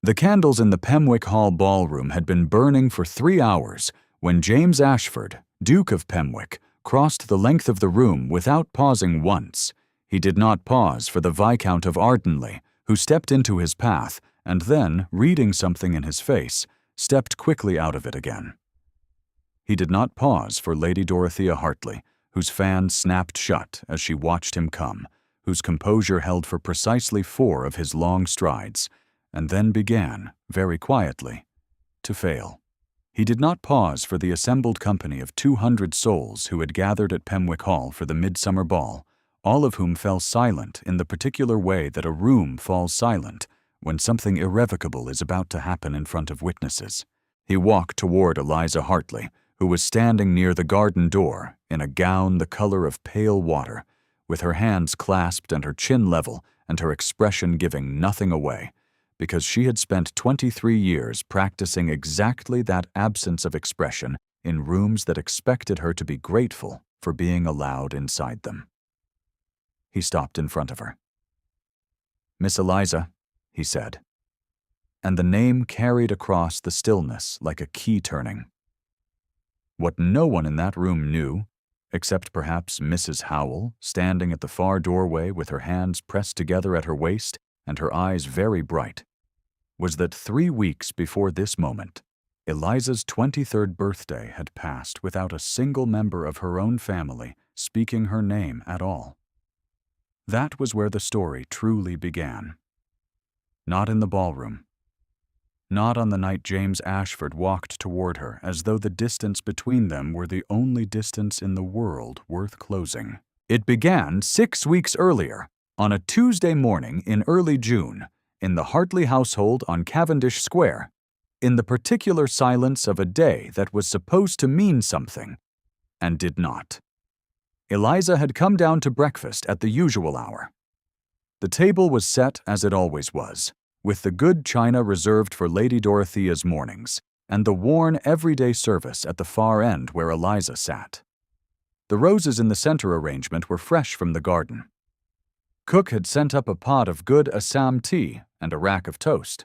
The candles in the Pemwick Hall ballroom had been burning for 3 hours when James Ashford, Duke of Pemwick, crossed the length of the room without pausing once. He did not pause for the Viscount of Ardenley, who stepped into his path and then, reading something in his face, stepped quickly out of it again. He did not pause for Lady Dorothea Hartley, whose fan snapped shut as she watched him come, whose composure held for precisely 4 of his long strides, and then began, very quietly, to fail. He did not pause for the assembled company of 200 souls who had gathered at Pemwick Hall for the midsummer ball, all of whom fell silent in the particular way that a room falls silent when something irrevocable is about to happen in front of witnesses. He walked toward Eliza Hartley, who was standing near the garden door in a gown the color of pale water, with her hands clasped and her chin level and her expression giving nothing away, because she had spent 23 years practicing exactly that absence of expression in rooms that expected her to be grateful for being allowed inside them. He stopped in front of her. "Miss Eliza," he said, and the name carried across the stillness like a key turning. What no one in that room knew, except perhaps Mrs. Howell, standing at the far doorway with her hands pressed together at her waist and her eyes very bright, was that 3 weeks before this moment, Eliza's 23rd birthday had passed without a single member of her own family speaking her name at all. That was where the story truly began. Not in the ballroom. Not on the night James Ashford walked toward her as though the distance between them were the only distance in the world worth closing. It began 6 weeks earlier, on a Tuesday morning in early June, in the Hartley household on Cavendish Square, in the particular silence of a day that was supposed to mean something, and did not. Eliza had come down to breakfast at the usual hour. The table was set as it always was, with the good china reserved for Lady Dorothea's mornings, and the worn everyday service at the far end where Eliza sat. The roses in the center arrangement were fresh from the garden. Cook had sent up a pot of good Assam tea and a rack of toast.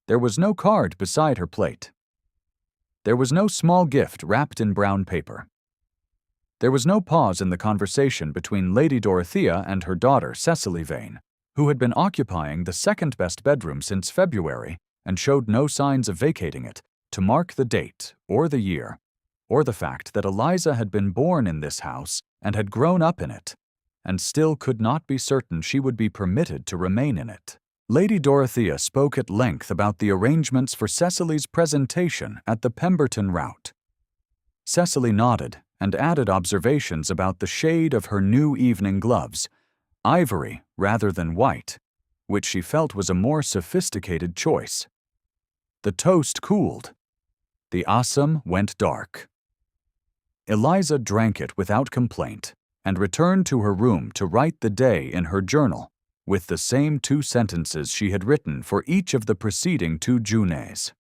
There was no card beside her plate. There was no small gift wrapped in brown paper. There was no pause in the conversation between Lady Dorothea and her daughter Cecily Vane, who had been occupying the second-best bedroom since February and showed no signs of vacating it, to mark the date or the year, or the fact that Eliza had been born in this house and had grown up in it, and still could not be certain she would be permitted to remain in it. Lady Dorothea spoke at length about the arrangements for Cecily's presentation at the Pemberton rout. Cecily nodded and added observations about the shade of her new evening gloves, ivory rather than white, which she felt was a more sophisticated choice. The toast cooled. The Assam went dark. Eliza drank it without complaint and returned to her room to write the day in her journal, with the same 2 sentences she had written for each of the preceding 2 Junes.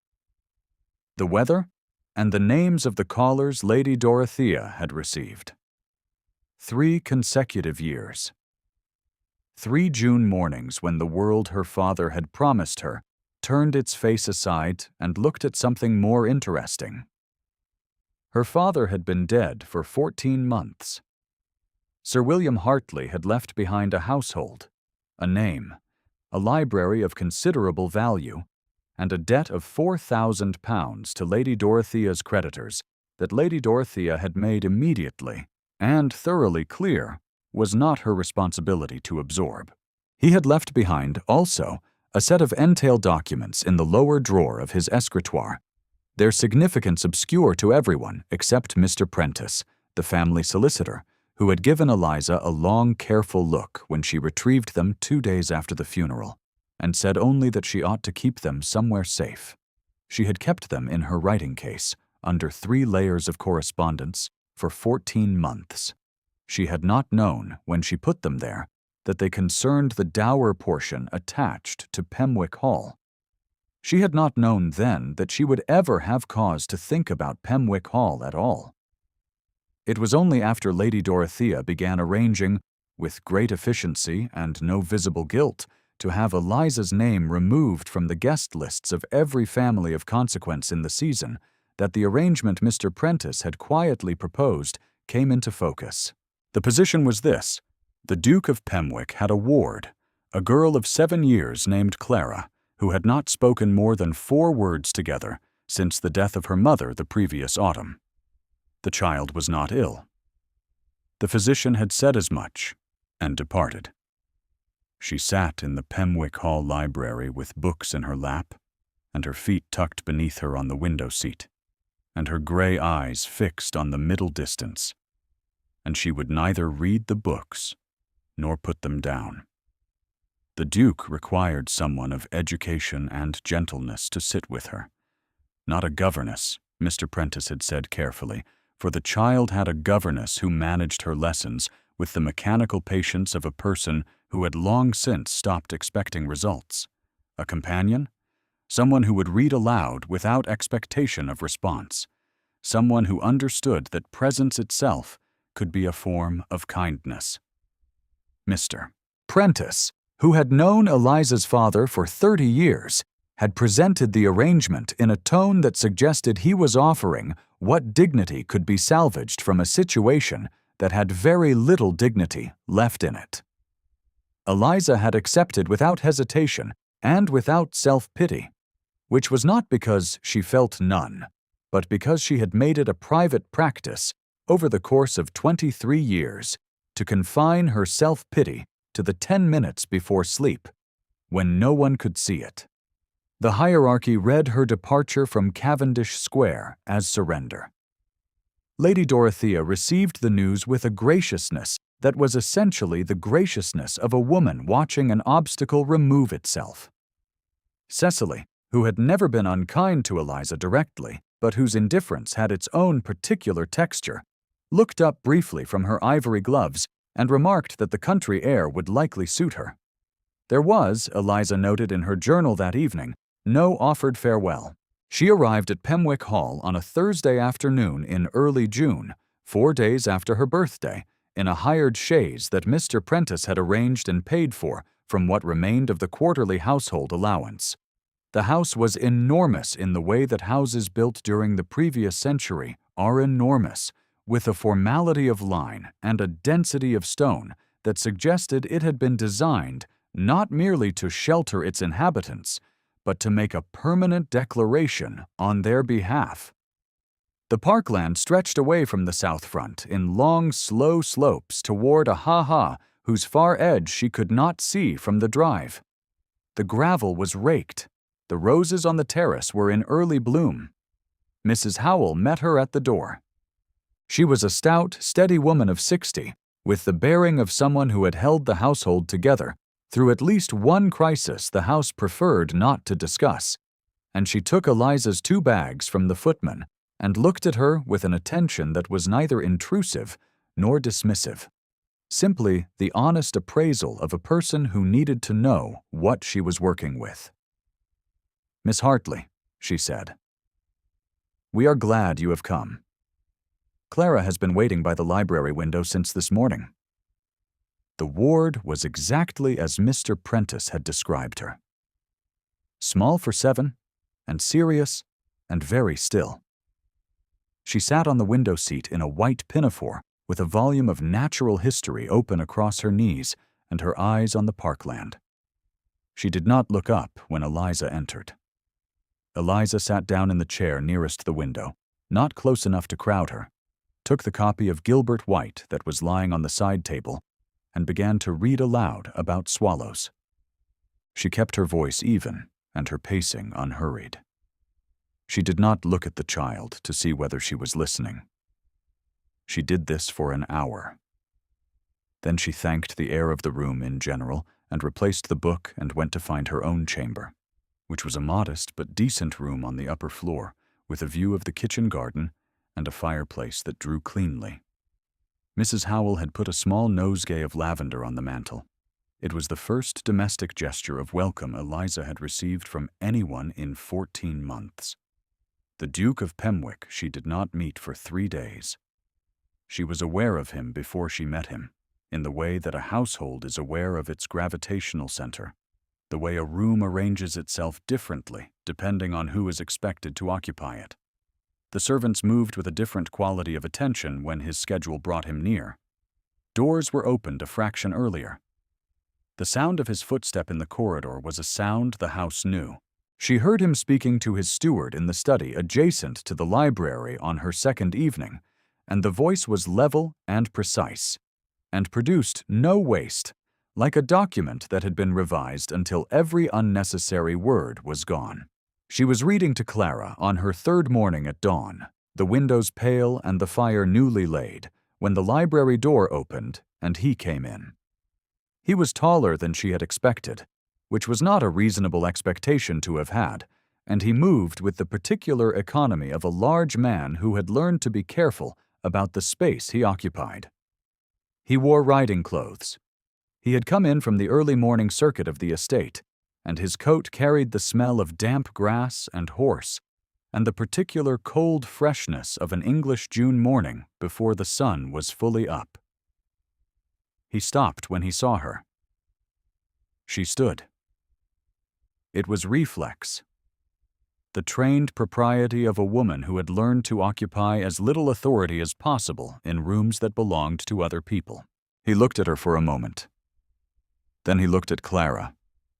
The weather and the names of the callers Lady Dorothea had received. 3 consecutive years. 3 June mornings when the world her father had promised her turned its face aside and looked at something more interesting. Her father had been dead for 14 months. Sir William Hartley had left behind a household, a name, a library of considerable value, and a debt of £4,000 to Lady Dorothea's creditors that Lady Dorothea had made immediately and thoroughly clear was not her responsibility to absorb. He had left behind, also, a set of entail documents in the lower drawer of his escritoire, their significance obscure to everyone except Mr. Prentice, the family solicitor, who had given Eliza a long, careful look when she retrieved them 2 days after the funeral, and said only that she ought to keep them somewhere safe. She had kept them in her writing case, under 3 layers of correspondence, for 14 months. She had not known, when she put them there, that they concerned the dower portion attached to Pemwick Hall. She had not known then that she would ever have cause to think about Pemwick Hall at all. It was only after Lady Dorothea began arranging, with great efficiency and no visible guilt, to have Eliza's name removed from the guest lists of every family of consequence in the season that the arrangement Mr. Prentice had quietly proposed came into focus. The position was this: the Duke of Pemwick had a ward, a girl of 7 years named Clara, who had not spoken more than 4 words together since the death of her mother the previous autumn. The child was not ill. The physician had said as much, and departed. She sat in the Pemwick Hall library with books in her lap, and her feet tucked beneath her on the window seat, and her gray eyes fixed on the middle distance, and she would neither read the books nor put them down. The Duke required someone of education and gentleness to sit with her. Not a governess, Mr. Prentice had said carefully, for the child had a governess who managed her lessons with the mechanical patience of a person who had long since stopped expecting results. A companion? Someone who would read aloud without expectation of response. Someone who understood that presence itself could be a form of kindness. Mr. Prentice, who had known Eliza's father for 30 years, had presented the arrangement in a tone that suggested he was offering what dignity could be salvaged from a situation that had very little dignity left in it. Eliza had accepted without hesitation and without self-pity, which was not because she felt none, but because she had made it a private practice over the course of 23 years to confine her self-pity to the 10 minutes before sleep, when no one could see it. The hierarchy read her departure from Cavendish Square as surrender. Lady Dorothea received the news with a graciousness that was essentially the graciousness of a woman watching an obstacle remove itself. Cecily, who had never been unkind to Eliza directly, but whose indifference had its own particular texture, looked up briefly from her ivory gloves and remarked that the country air would likely suit her. There was, Eliza noted in her journal that evening, no offered farewell. She arrived at Pemwick Hall on a Thursday afternoon in early June, 4 days after her birthday, in a hired chaise that Mr. Prentice had arranged and paid for from what remained of the quarterly household allowance. The house was enormous in the way that houses built during the previous century are enormous, with a formality of line and a density of stone that suggested it had been designed not merely to shelter its inhabitants, but to make a permanent declaration on their behalf. The parkland stretched away from the south front in long, slow slopes toward a ha-ha whose far edge she could not see from the drive. The gravel was raked. The roses on the terrace were in early bloom. Mrs. Howell met her at the door. She was a stout, steady woman of 60, with the bearing of someone who had held the household together through at least one crisis the house preferred not to discuss, and she took Eliza's 2 bags from the footman and looked at her with an attention that was neither intrusive nor dismissive, simply the honest appraisal of a person who needed to know what she was working with. "Miss Hartley," she said, "we are glad you have come. Clara has been waiting by the library window since this morning." The ward was exactly as Mr. Prentice had described her. Small for 7, and serious, and very still. She sat on the window seat in a white pinafore with a volume of natural history open across her knees and her eyes on the parkland. She did not look up when Eliza entered. Eliza sat down in the chair nearest the window, not close enough to crowd her, took the copy of Gilbert White that was lying on the side table, and began to read aloud about swallows. She kept her voice even and her pacing unhurried. She did not look at the child to see whether she was listening. She did this for an hour. Then she thanked the air of the room in general and replaced the book and went to find her own chamber, which was a modest but decent room on the upper floor, with a view of the kitchen garden and a fireplace that drew cleanly. Mrs. Howell had put a small nosegay of lavender on the mantel. It was the first domestic gesture of welcome Eliza had received from anyone in 14 months. The Duke of Pemwick she did not meet for 3 days. She was aware of him before she met him, in the way that a household is aware of its gravitational center. the way a room arranges itself differently depending on who is expected to occupy it. The servants moved with a different quality of attention when his schedule brought him near. Doors were opened a fraction earlier. The sound of his footstep in the corridor was a sound the house knew. She heard him speaking to his steward in the study adjacent to the library on her second evening, and the voice was level and precise, and produced no waste, like a document that had been revised until every unnecessary word was gone. She was reading to Clara on her third morning at dawn, the windows pale and the fire newly laid, when the library door opened and he came in. He was taller than she had expected, which was not a reasonable expectation to have had, and he moved with the particular economy of a large man who had learned to be careful about the space he occupied. He wore riding clothes. He had come in from the early morning circuit of the estate, and his coat carried the smell of damp grass and horse, and the particular cold freshness of an English June morning before the sun was fully up. He stopped when he saw her. She stood. It was reflex. The trained propriety of a woman who had learned to occupy as little authority as possible in rooms that belonged to other people. He looked at her for a moment. Then he looked at Clara,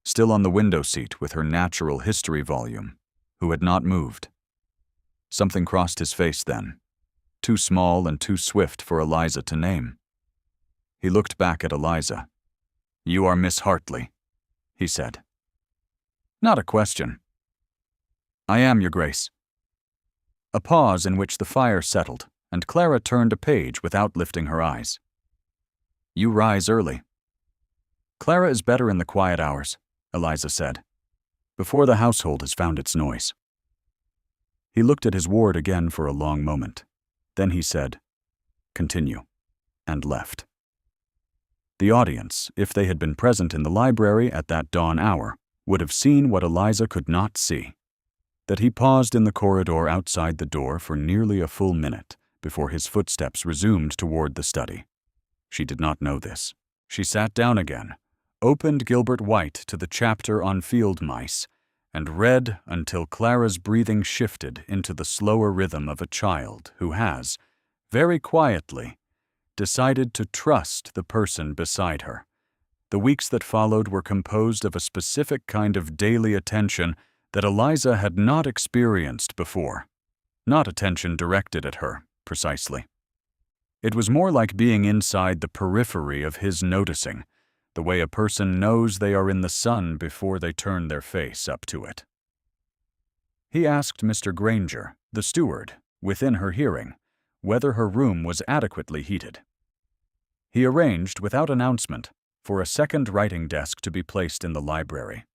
still on the window seat with her natural history volume, who had not moved. Something crossed his face then, too small and too swift for Eliza to name. He looked back at Eliza. "You are Miss Hartley," he said. "Not a question." "I am, Your Grace." A pause in which the fire settled, and Clara turned a page without lifting her eyes. "You rise early." "Clara is better in the quiet hours," Eliza said, "before the household has found its noise." He looked at his ward again for a long moment. Then he said, "Continue," and left. The audience, if they had been present in the library at that dawn hour, would have seen what Eliza could not see, that he paused in the corridor outside the door for nearly a full minute before his footsteps resumed toward the study. She did not know this. She sat down again, opened Gilbert White to the chapter on field mice, and read until Clara's breathing shifted into the slower rhythm of a child who has, very quietly, decided to trust the person beside her. The weeks that followed were composed of a specific kind of daily attention that Eliza had not experienced before. Not attention directed at her, precisely. It was more like being inside the periphery of his noticing, the way a person knows they are in the sun before they turn their face up to it. He asked Mr. Granger, the steward, within her hearing, whether her room was adequately heated. He arranged, without announcement, for a second writing desk to be placed in the library,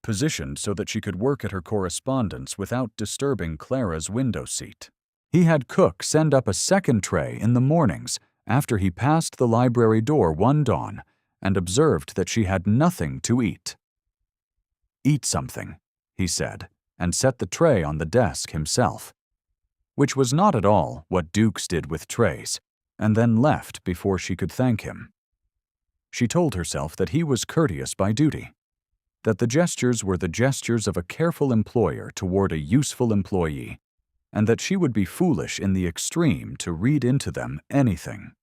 positioned so that she could work at her correspondence without disturbing Clara's window seat. He had cook send up a second tray in the mornings after he passed the library door one dawn and observed that she had nothing to eat. "Eat something," he said, and set the tray on the desk himself, which was not at all what dukes did with trays, and then left before she could thank him. She told herself that he was courteous by duty, that the gestures were the gestures of a careful employer toward a useful employee, and that she would be foolish in the extreme to read into them anything.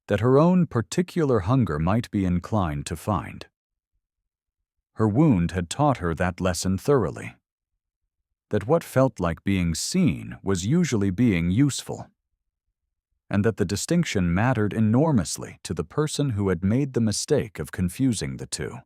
That her own particular hunger might be inclined to find. Her wound had taught her that lesson thoroughly. That what felt like being seen was usually being useful. And that the distinction mattered enormously to the person who had made the mistake of confusing the two.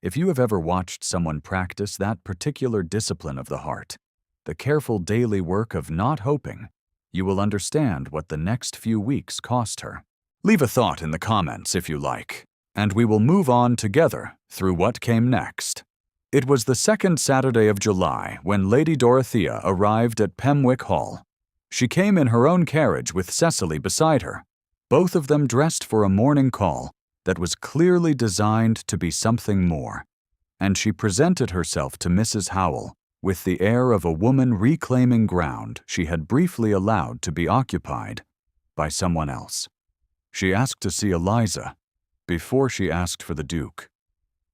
If you have ever watched someone practice that particular discipline of the heart, the careful daily work of not hoping, you will understand what the next few weeks cost her. Leave a thought in the comments if you like, and we will move on together through what came next. It was the second Saturday of July when Lady Dorothea arrived at Pemwick Hall. She came in her own carriage with Cecily beside her, both of them dressed for a morning call that was clearly designed to be something more, and she presented herself to Mrs. Howell with the air of a woman reclaiming ground she had briefly allowed to be occupied by someone else. She asked to see Eliza before she asked for the Duke.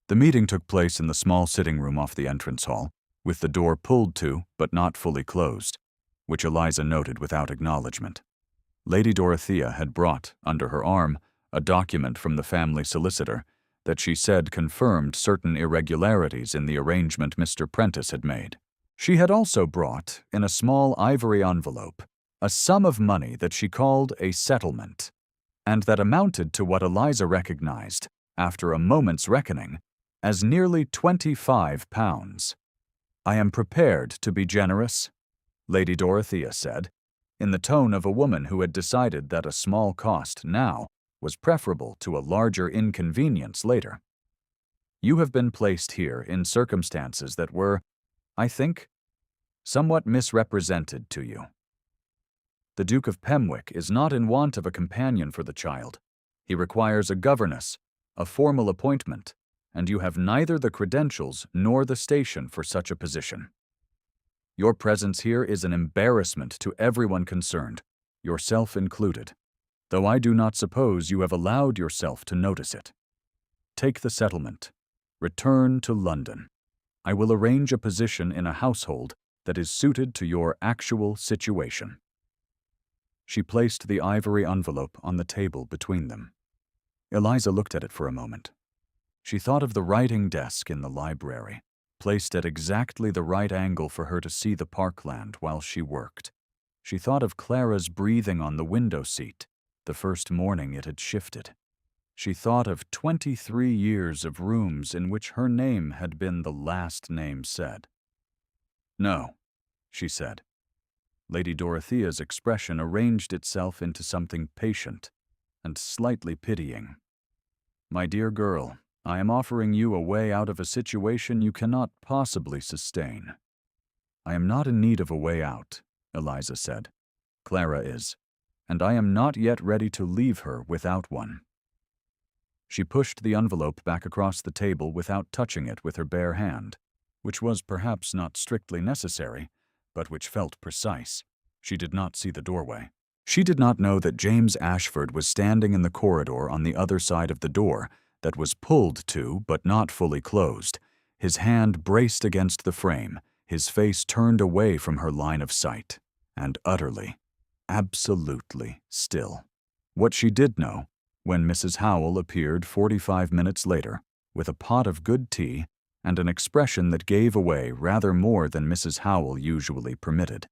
The meeting took place in the small sitting room off the entrance hall, with the door pulled to but not fully closed, which Eliza noted without acknowledgement. Lady Dorothea had brought, under her arm, a document from the family solicitor that she said confirmed certain irregularities in the arrangement Mr. Prentice had made. She had also brought, in a small ivory envelope, a sum of money that she called a settlement, and that amounted to what Eliza recognized, after a moment's reckoning, as nearly £25. "I am prepared to be generous," Lady Dorothea said, in the tone of a woman who had decided that a small cost now was preferable to a larger inconvenience later. "You have been placed here in circumstances that were, I think, somewhat misrepresented to you. The Duke of Pemwick is not in want of a companion for the child. He requires a governess, a formal appointment, and you have neither the credentials nor the station for such a position. Your presence here is an embarrassment to everyone concerned, yourself included, though I do not suppose you have allowed yourself to notice it. Take the settlement. Return to London. I will arrange a position in a household that is suited to your actual situation." She placed the ivory envelope on the table between them. Eliza looked at it for a moment. She thought of the writing desk in the library, placed at exactly the right angle for her to see the parkland while she worked. She thought of Clara's breathing on the window seat the first morning it had shifted. She thought of 23 years of rooms in which her name had been the last name said. "No," she said. Lady Dorothea's expression arranged itself into something patient and slightly pitying. "My dear girl, I am offering you a way out of a situation you cannot possibly sustain." "I am not in need of a way out," Eliza said. "Clara is, and I am not yet ready to leave her without one." She pushed the envelope back across the table without touching it with her bare hand, which was perhaps not strictly necessary, but which felt precise. She did not see the doorway. She did not know that James Ashford was standing in the corridor on the other side of the door that was pulled to but not fully closed, his hand braced against the frame, his face turned away from her line of sight, and utterly, absolutely still. What she did know, when Mrs. Howell appeared 45 minutes later, with a pot of good tea and an expression that gave away rather more than Mrs. Howell usually permitted,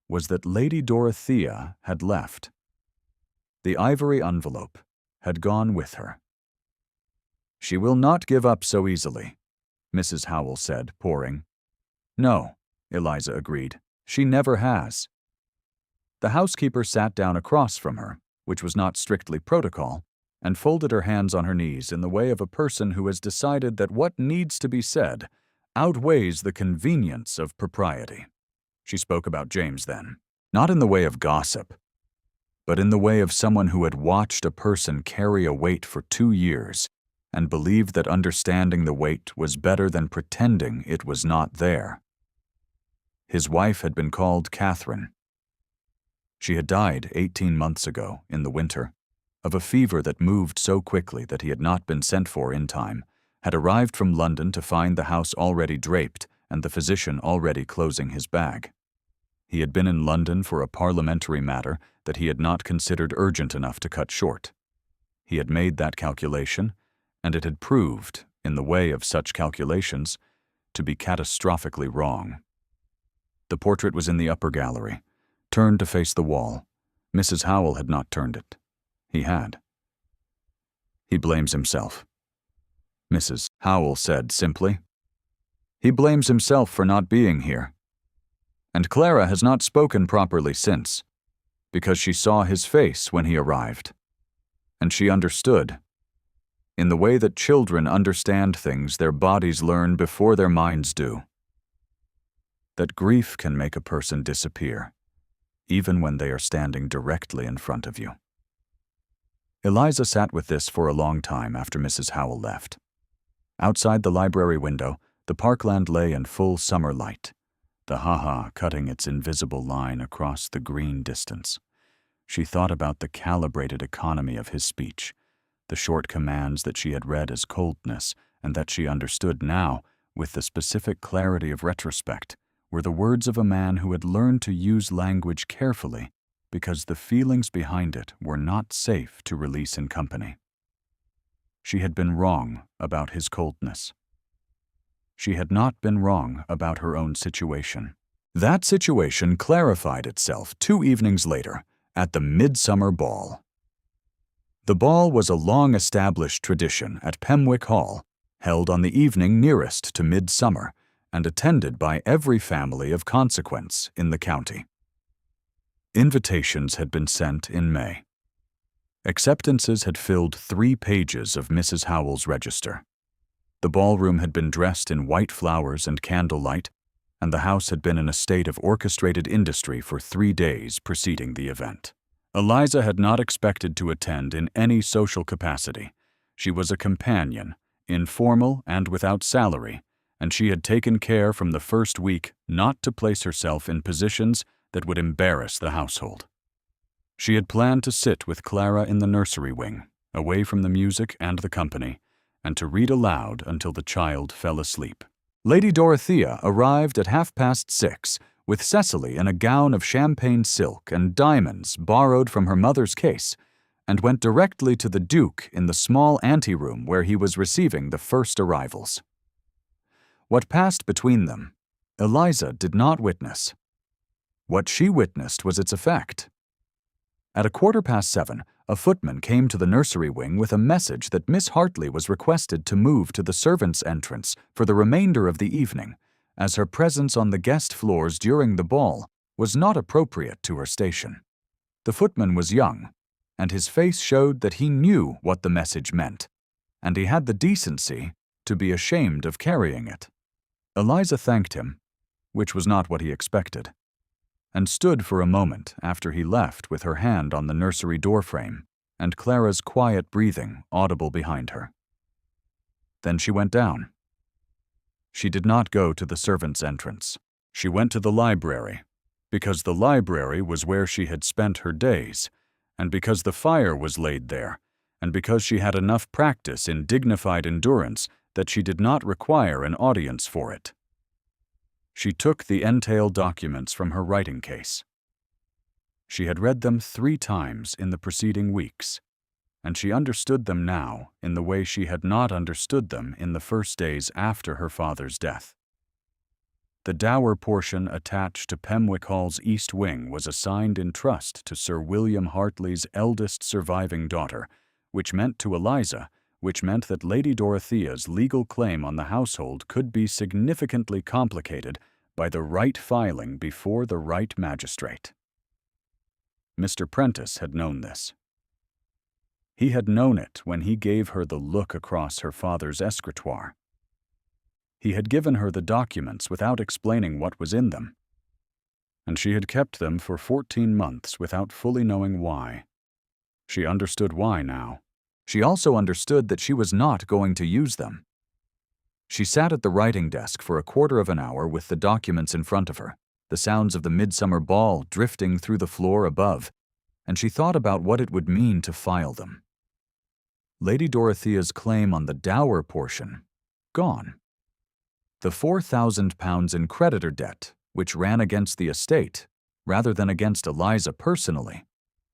was that Lady Dorothea had left. The ivory envelope had gone with her. "She will not give up so easily," Mrs. Howell said, pouring. "No," Eliza agreed. "She never has." The housekeeper sat down across from her, which was not strictly protocol, and folded her hands on her knees in the way of a person who has decided that what needs to be said outweighs the convenience of propriety. She spoke about James then, not in the way of gossip, but in the way of someone who had watched a person carry a weight for 2 years and believed that understanding the weight was better than pretending it was not there. His wife had been called Catherine. She had died 18 months ago, in the winter, of a fever that moved so quickly that he had not been sent for in time, had arrived from London to find the house already draped and the physician already closing his bag. He had been in London for a parliamentary matter that he had not considered urgent enough to cut short. He had made that calculation, and it had proved, in the way of such calculations, to be catastrophically wrong. The portrait was in the upper gallery, turned to face the wall. Mrs. Howell had not turned it. He had. "He blames himself," Mrs. Howell said simply. "He blames himself for not being here. And Clara has not spoken properly since, because she saw his face when he arrived. And she understood. In the way that children understand things their bodies learn before their minds do. That grief can make a person disappear, even when they are standing directly in front of you." Eliza sat with this for a long time after Mrs. Howell left. Outside the library window, the parkland lay in full summer light, the ha-ha cutting its invisible line across the green distance. She thought about the calibrated economy of his speech, the short commands that she had read as coldness and that she understood now, with the specific clarity of retrospect, were the words of a man who had learned to use language carefully because the feelings behind it were not safe to release in company. She had been wrong about his coldness. She had not been wrong about her own situation. That situation clarified itself 2 evenings later at the Midsummer Ball. The ball was a long-established tradition at Pemwick Hall, held on the evening nearest to midsummer and attended by every family of consequence in the county. Invitations had been sent in May. Acceptances had filled 3 pages of Mrs. Howell's register. The ballroom had been dressed in white flowers and candlelight, and the house had been in a state of orchestrated industry for 3 days preceding the event. Eliza had not expected to attend in any social capacity. She was a companion, informal and without salary, and she had taken care from the first week not to place herself in positions that would embarrass the household. She had planned to sit with Clara in the nursery wing, away from the music and the company, and to read aloud until the child fell asleep. Lady Dorothea arrived at 6:30 with Cecily in a gown of champagne silk and diamonds borrowed from her mother's case, and went directly to the Duke in the small anteroom where he was receiving the first arrivals. What passed between them, Eliza did not witness. What she witnessed was its effect. At 7:15, a footman came to the nursery wing with a message that Miss Hartley was requested to move to the servants' entrance for the remainder of the evening, as her presence on the guest floors during the ball was not appropriate to her station. The footman was young, and his face showed that he knew what the message meant, and he had the decency to be ashamed of carrying it. Eliza thanked him, which was not what he expected, and stood for a moment after he left with her hand on the nursery doorframe and Clara's quiet breathing audible behind her. Then she went down. She did not go to the servants' entrance. She went to the library, because the library was where she had spent her days, and because the fire was laid there, and because she had enough practice in dignified endurance that she did not require an audience for it. She took the entail documents from her writing case. She had read them 3 times in the preceding weeks, and she understood them now in the way she had not understood them in the first days after her father's death. The dower portion attached to Pemwick Hall's East Wing was assigned in trust to Sir William Hartley's eldest surviving daughter, which meant that Lady Dorothea's legal claim on the household could be significantly complicated by the right filing before the right magistrate. Mr. Prentice had known this. He had known it when he gave her the look across her father's escritoire. He had given her the documents without explaining what was in them, and she had kept them for 14 months without fully knowing why. She understood why now. She also understood that she was not going to use them. She sat at the writing desk for a quarter of an hour with the documents in front of her, the sounds of the midsummer ball drifting through the floor above, and she thought about what it would mean to file them. Lady Dorothea's claim on the dower portion, gone. The £4,000 in creditor debt, which ran against the estate, rather than against Eliza personally,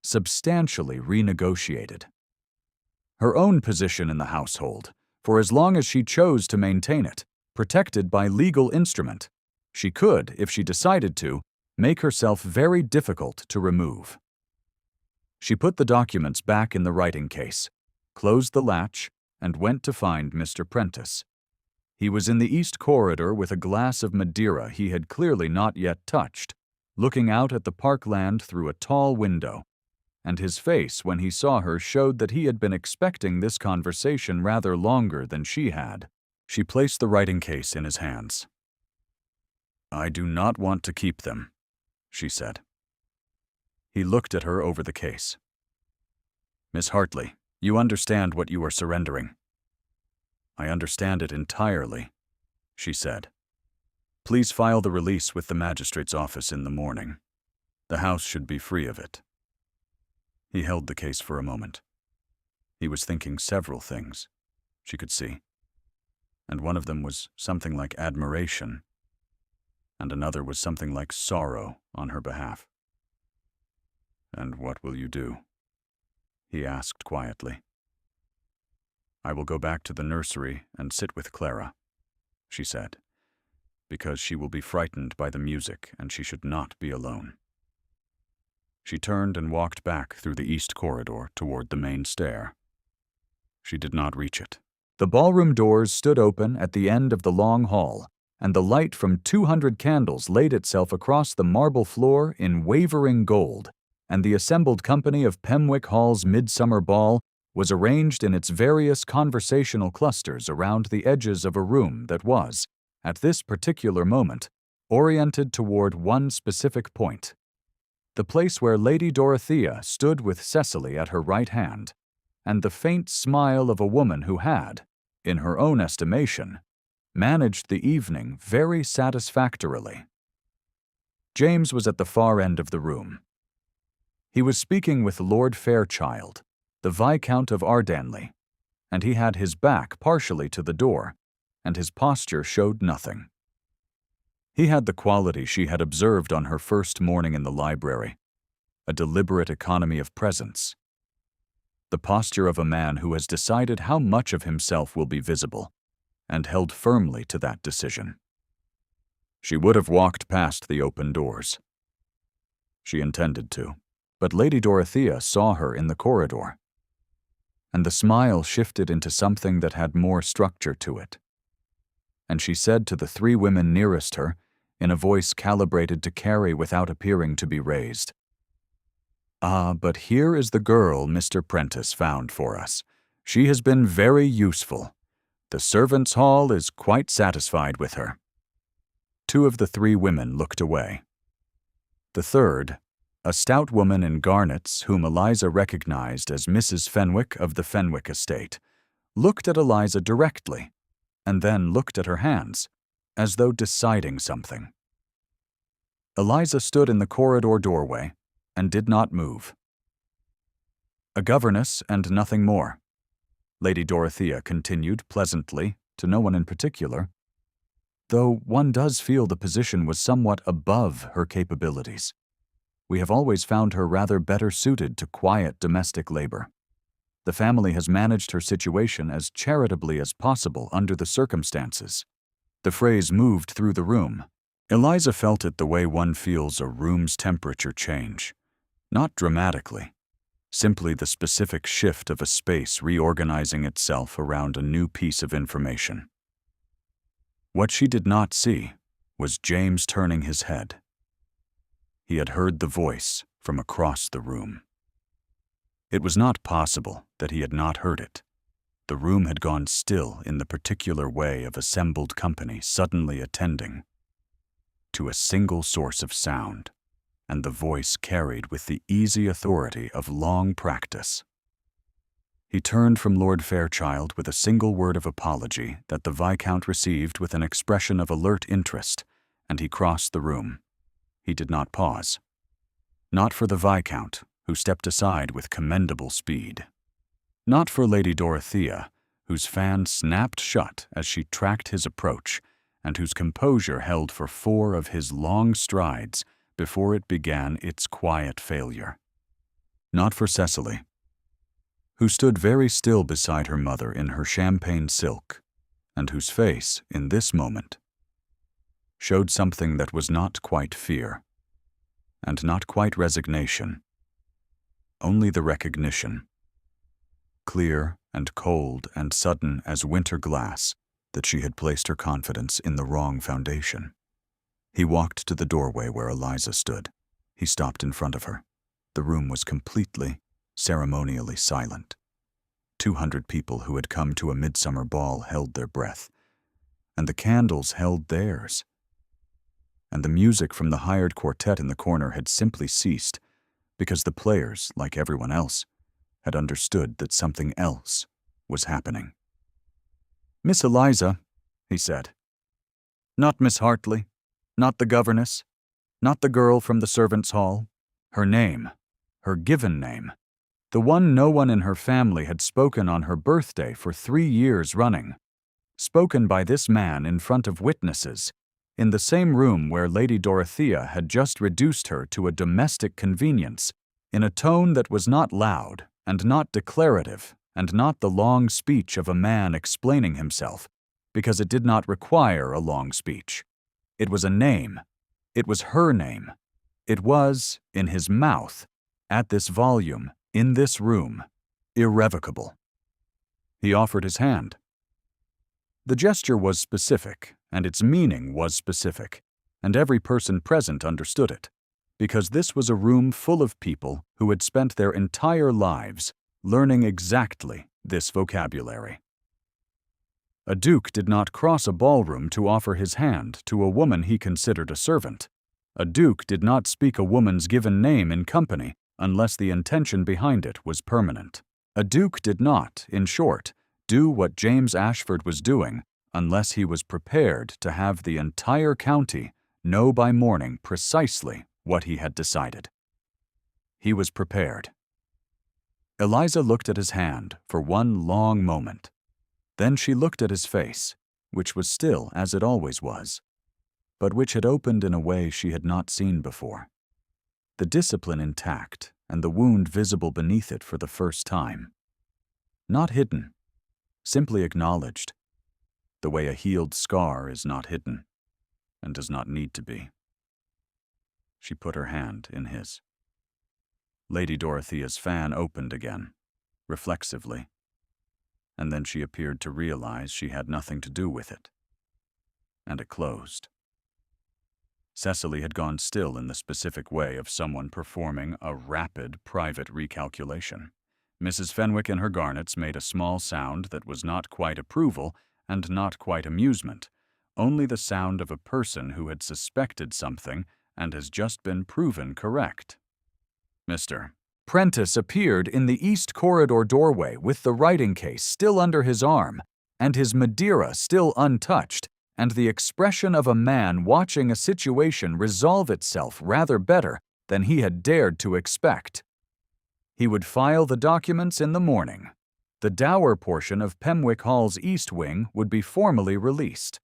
substantially renegotiated. Her own position in the household, for as long as she chose to maintain it, protected by legal instrument, she could, if she decided to, make herself very difficult to remove. She put the documents back in the writing case, closed the latch, and went to find Mr. Prentice. He was in the east corridor with a glass of Madeira he had clearly not yet touched, looking out at the parkland through a tall window, and his face when he saw her showed that he had been expecting this conversation rather longer than she had. She placed the writing case in his hands. "I do not want to keep them," she said. He looked at her over the case. "Miss Hartley, you understand what you are surrendering." "I understand it entirely," she said. "Please file the release with the magistrate's office in the morning. The house should be free of it." He held the case for a moment. He was thinking several things, she could see. and one of them was something like admiration, and another was something like sorrow on her behalf. "And what will you do?" he asked quietly. "I will go back to the nursery and sit with Clara," she said, "because she will be frightened by the music and she should not be alone." She turned and walked back through the east corridor toward the main stair. She did not reach it. The ballroom doors stood open at the end of the long hall, and the light from 200 candles laid itself across the marble floor in wavering gold, and the assembled company of Pemwick Hall's midsummer ball was arranged in its various conversational clusters around the edges of a room that was, at this particular moment, oriented toward one specific point: the place where Lady Dorothea stood with Cecily at her right hand, and the faint smile of a woman who had, in her own estimation, managed the evening very satisfactorily. James was at the far end of the room. He was speaking with Lord Fairchild, the Viscount of Ardenley, and he had his back partially to the door, and his posture showed nothing. He had the quality she had observed on her first morning in the library, a deliberate economy of presence. The posture of a man who has decided how much of himself will be visible, and held firmly to that decision. She would have walked past the open doors. She intended to, but Lady Dorothea saw her in the corridor, and the smile shifted into something that had more structure to it. And she said to the three women nearest her, in a voice calibrated to carry without appearing to be raised, "Ah, but here is the girl Mr. Prentice found for us. She has been very useful. The servants' hall is quite satisfied with her." Two of the three women looked away. The third, a stout woman in garnets whom Eliza recognized as Mrs. Fenwick of the Fenwick estate, looked at Eliza directly, and then looked at her hands, as though deciding something. Eliza stood in the corridor doorway and did not move. "A governess and nothing more," Lady Dorothea continued pleasantly, to no one in particular, "though one does feel the position was somewhat above her capabilities. We have always found her rather better suited to quiet domestic labor. The family has managed her situation as charitably as possible under the circumstances." The phrase moved through the room. Eliza felt it the way one feels a room's temperature change. Not dramatically, simply the specific shift of a space reorganizing itself around a new piece of information. What she did not see was James turning his head. He had heard the voice from across the room. It was not possible that he had not heard it. The room had gone still in the particular way of assembled company suddenly attending to a single source of sound, and the voice carried with the easy authority of long practice. He turned from Lord Fairchild with a single word of apology that the Viscount received with an expression of alert interest, and he crossed the room. He did not pause. Not for the Viscount, who stepped aside with commendable speed. Not for Lady Dorothea, whose fan snapped shut as she tracked his approach, and whose composure held for 4 of his long strides before it began its quiet failure. Not for Cecily, who stood very still beside her mother in her champagne silk, and whose face, in this moment, showed something that was not quite fear, and not quite resignation, only the recognition, clear and cold and sudden as winter glass, that she had placed her confidence in the wrong foundation. He walked to the doorway where Eliza stood. He stopped in front of her. The room was completely, ceremonially silent. 200 people who had come to a midsummer ball held their breath, and the candles held theirs. And the music from the hired quartet in the corner had simply ceased, because the players, like everyone else, had understood that something else was happening. "Miss Eliza," he said. "Not Miss Hartley, not the governess, not the girl from the servants' hall. Her name, her given name, the one no one in her family had spoken on her birthday for 3 years running. spoken by this man in front of witnesses, in the same room where Lady Dorothea had just reduced her to a domestic convenience, in a tone that was not loud and not declarative and not the long speech of a man explaining himself, because it did not require a long speech. It was a name. It was her name. It was, in his mouth, at this volume, in this room, irrevocable. He offered his hand. The gesture was specific, and its meaning was specific, and every person present understood it, because this was a room full of people who had spent their entire lives learning exactly this vocabulary. A duke did not cross a ballroom to offer his hand to a woman he considered a servant. A duke did not speak a woman's given name in company unless the intention behind it was permanent. A duke did not, in short, do what James Ashford was doing unless he was prepared to have the entire county know by morning precisely what he had decided. He was prepared. Eliza looked at his hand for one long moment. Then she looked at his face, which was still as it always was, but which had opened in a way she had not seen before. The discipline intact and the wound visible beneath it for the first time. Not hidden, simply acknowledged, the way a healed scar is not hidden and does not need to be. She put her hand in his. Lady Dorothea's fan opened again, reflexively, and then she appeared to realize she had nothing to do with it. And it closed. Cecily had gone still in the specific way of someone performing a rapid, private recalculation. Mrs. Fenwick and her Garnets made a small sound that was not quite approval and not quite amusement, only the sound of a person who had suspected something and has just been proven correct. Mr. Prentice appeared in the east corridor doorway with the writing case still under his arm, and his Madeira still untouched, and the expression of a man watching a situation resolve itself rather better than he had dared to expect. He would file the documents in the morning. The dower portion of Pemwick Hall's east wing would be formally released.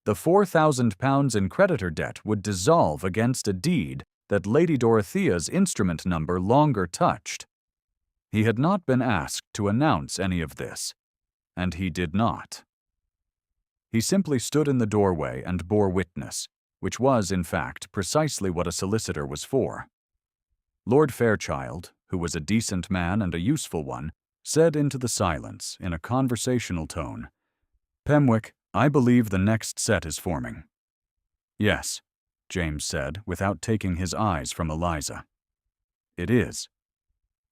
The £4,000 in creditor debt would dissolve against a deed that Lady Dorothea's instrument number longer touched. He had not been asked to announce any of this, and he did not. He simply stood in the doorway and bore witness, which was, in fact, precisely what a solicitor was for. Lord Fairchild, who was a decent man and a useful one, said into the silence, in a conversational tone, "Pemwick, I believe the next set is forming." "Yes," James said, without taking his eyes from Eliza. "It is."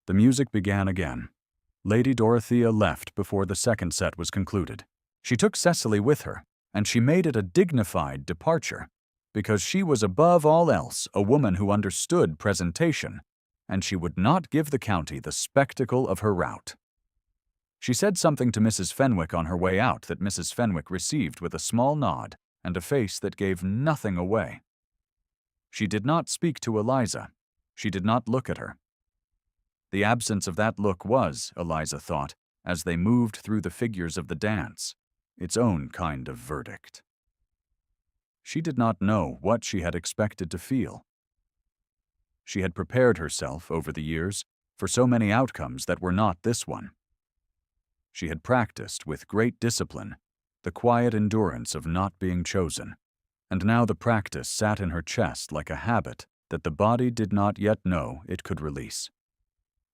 The music began again. Lady Dorothea left before the second set was concluded. She took Cecily with her, and she made it a dignified departure, because she was above all else a woman who understood presentation, and she would not give the county the spectacle of her rout. She said something to Mrs. Fenwick on her way out that Mrs. Fenwick received with a small nod and a face that gave nothing away. She did not speak to Eliza. She did not look at her. The absence of that look was, Eliza thought, as they moved through the figures of the dance, its own kind of verdict. She did not know what she had expected to feel. She had prepared herself, over the years, for so many outcomes that were not this one. She had practiced, with great discipline, the quiet endurance of not being chosen, and now the practice sat in her chest like a habit that the body did not yet know it could release.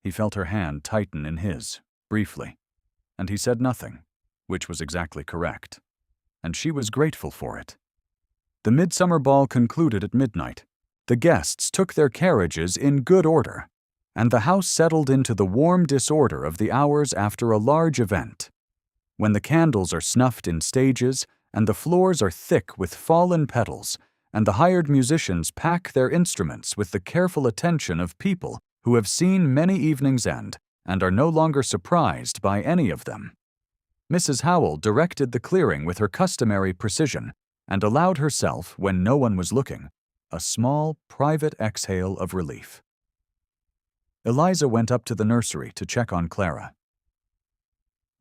He felt her hand tighten in his, briefly, and he said nothing, which was exactly correct, and she was grateful for it. The midsummer ball concluded at midnight. The guests took their carriages in good order, and the house settled into the warm disorder of the hours after a large event. When the candles are snuffed in stages, and the floors are thick with fallen petals, and the hired musicians pack their instruments with the careful attention of people who have seen many evenings end and are no longer surprised by any of them. Mrs. Howell directed the clearing with her customary precision and allowed herself, when no one was looking, a small, private exhale of relief. Eliza went up to the nursery to check on Clara.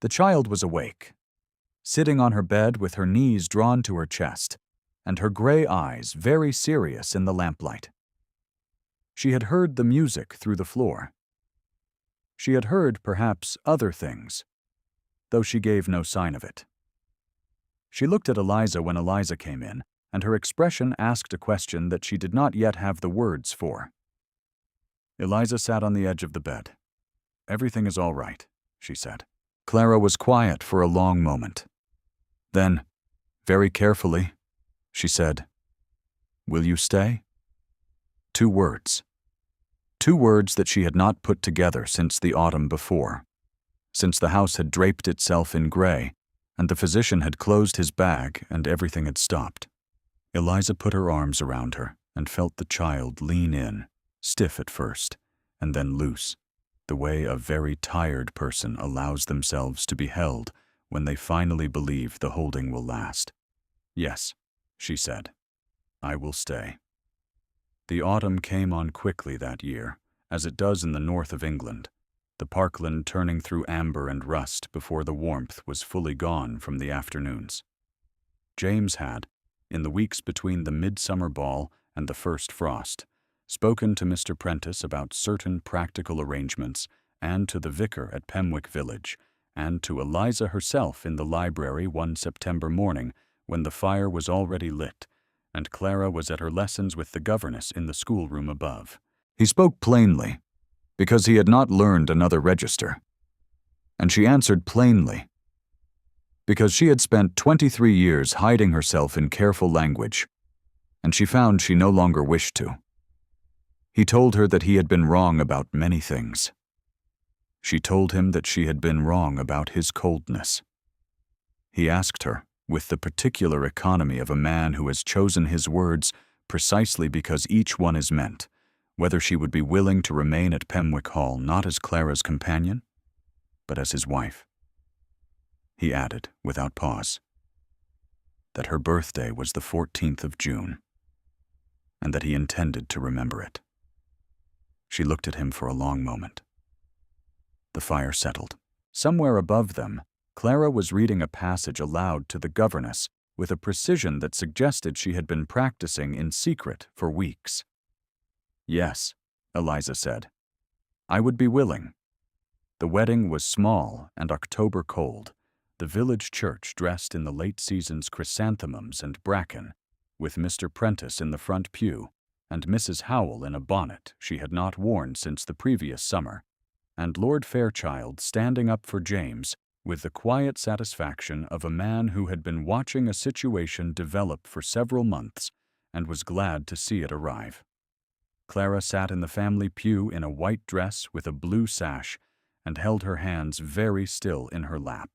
The child was awake. sitting on her bed with her knees drawn to her chest, and her gray eyes very serious in the lamplight. She had heard the music through the floor. She had heard, perhaps, other things, though she gave no sign of it. She looked at Eliza when Eliza came in, and her expression asked a question that she did not yet have the words for. Eliza sat on the edge of the bed. "Everything is all right," she said. Clara was quiet for a long moment. Then, very carefully, she said, "Will you stay?" 2 words. 2 words that she had not put together since the autumn before, since the house had draped itself in gray, and the physician had closed his bag and everything had stopped. Eliza put her arms around her and felt the child lean in, stiff at first, and then loose, the way a very tired person allows themselves to be held when they finally believe the holding will last. "Yes," she said, "I will stay." The autumn came on quickly that year, as it does in the north of England, the parkland turning through amber and rust before the warmth was fully gone from the afternoons. James had, in the weeks between the midsummer ball and the first frost, spoken to Mr. Prentice about certain practical arrangements, and to the vicar at Pemwick Village, and to Eliza herself in the library one September morning when the fire was already lit, and Clara was at her lessons with the governess in the schoolroom above. He spoke plainly, because he had not learned another register, and she answered plainly, because she had spent 23 years hiding herself in careful language, and she found she no longer wished to. He told her that he had been wrong about many things. She told him that she had been wrong about his coldness. He asked her, with the particular economy of a man who has chosen his words precisely because each one is meant, whether she would be willing to remain at Pemwick Hall not as Clara's companion, but as his wife. He added, without pause, that her birthday was the 14th of June, and that he intended to remember it. She looked at him for a long moment. The fire settled. Somewhere above them, Clara was reading a passage aloud to the governess with a precision that suggested she had been practicing in secret for weeks. "Yes," Eliza said, "I would be willing." The wedding was small and October cold, the village church dressed in the late season's chrysanthemums and bracken, with Mr. Prentice in the front pew, and Mrs. Howell in a bonnet she had not worn since the previous summer, and Lord Fairchild standing up for James with the quiet satisfaction of a man who had been watching a situation develop for several months and was glad to see it arrive. Clara sat in the family pew in a white dress with a blue sash and held her hands very still in her lap,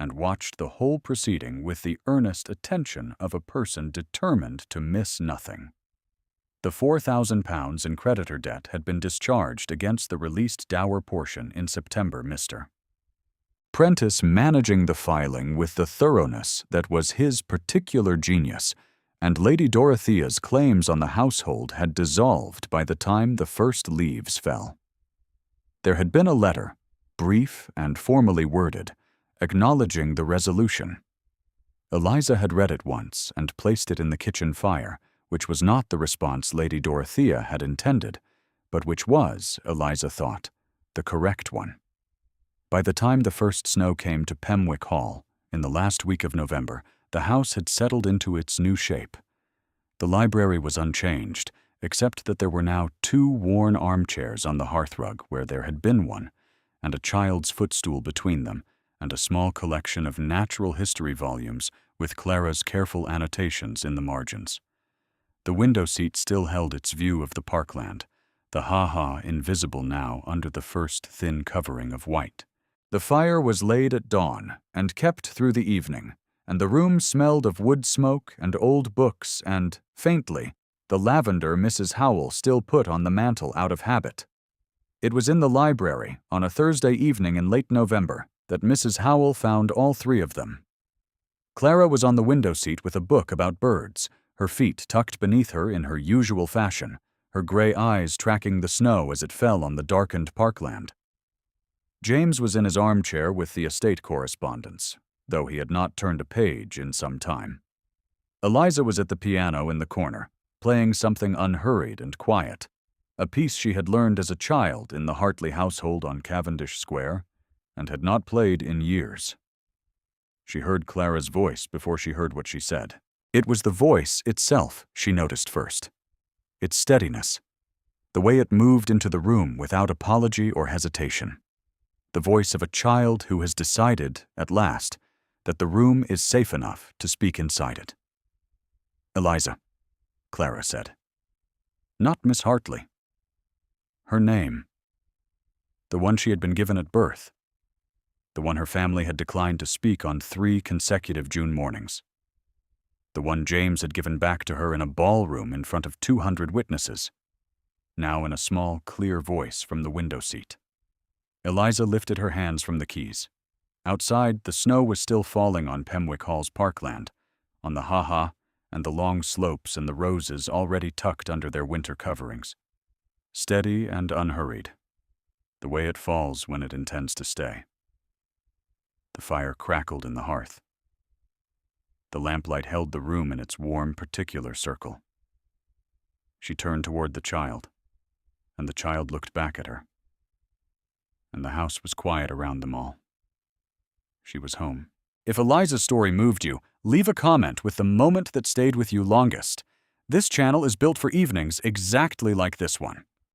and watched the whole proceeding with the earnest attention of a person determined to miss nothing. The £4,000 in creditor debt had been discharged against the released dower portion in September. Mr. Prentice managing the filing with the thoroughness that was his particular genius, and Lady Dorothea's claims on the household had dissolved by the time the first leaves fell. There had been a letter, brief and formally worded, acknowledging the resolution. Eliza had read it once and placed it in the kitchen fire, which was not the response Lady Dorothea had intended, but which was, Eliza thought, the correct one. By the time the first snow came to Pemwick Hall, in the last week of November, the house had settled into its new shape. The library was unchanged, except that there were now 2 worn armchairs on the hearthrug where there had been one, and a child's footstool between them, and a small collection of natural history volumes with Clara's careful annotations in the margins. The window seat still held its view of the parkland, the ha-ha invisible now under the first thin covering of white. The fire was laid at dawn and kept through the evening, and the room smelled of wood smoke and old books and, faintly, the lavender Mrs. Howell still put on the mantel out of habit. It was in the library, on a Thursday evening in late November, that Mrs. Howell found all 3 of them. Clara was on the window seat with a book about birds, her feet tucked beneath her in her usual fashion, her gray eyes tracking the snow as it fell on the darkened parkland. James was in his armchair with the estate correspondence, though he had not turned a page in some time. Eliza was at the piano in the corner, playing something unhurried and quiet, a piece she had learned as a child in the Hartley household on Cavendish Square, and had not played in years. She heard Clara's voice before she heard what she said. It was the voice itself she noticed first. Its steadiness, the way it moved into the room without apology or hesitation. The voice of a child who has decided, at last, that the room is safe enough to speak inside it. "Eliza," Clara said. Not Miss Hartley. Her name. The one she had been given at birth. The one her family had declined to speak on 3 consecutive June mornings. The one James had given back to her in a ballroom in front of 200 witnesses, now in a small, clear voice from the window seat. Eliza lifted her hands from the keys. Outside, the snow was still falling on Pemwick Hall's parkland, on the ha-ha and the long slopes and the roses already tucked under their winter coverings. Steady and unhurried, the way it falls when it intends to stay. The fire crackled in the hearth. The lamplight held the room in its warm, particular circle. She turned toward the child, and the child looked back at her. And the house was quiet around them all. She was home. If Eliza's story moved you, leave a comment with the moment that stayed with you longest. This channel is built for evenings exactly like this one.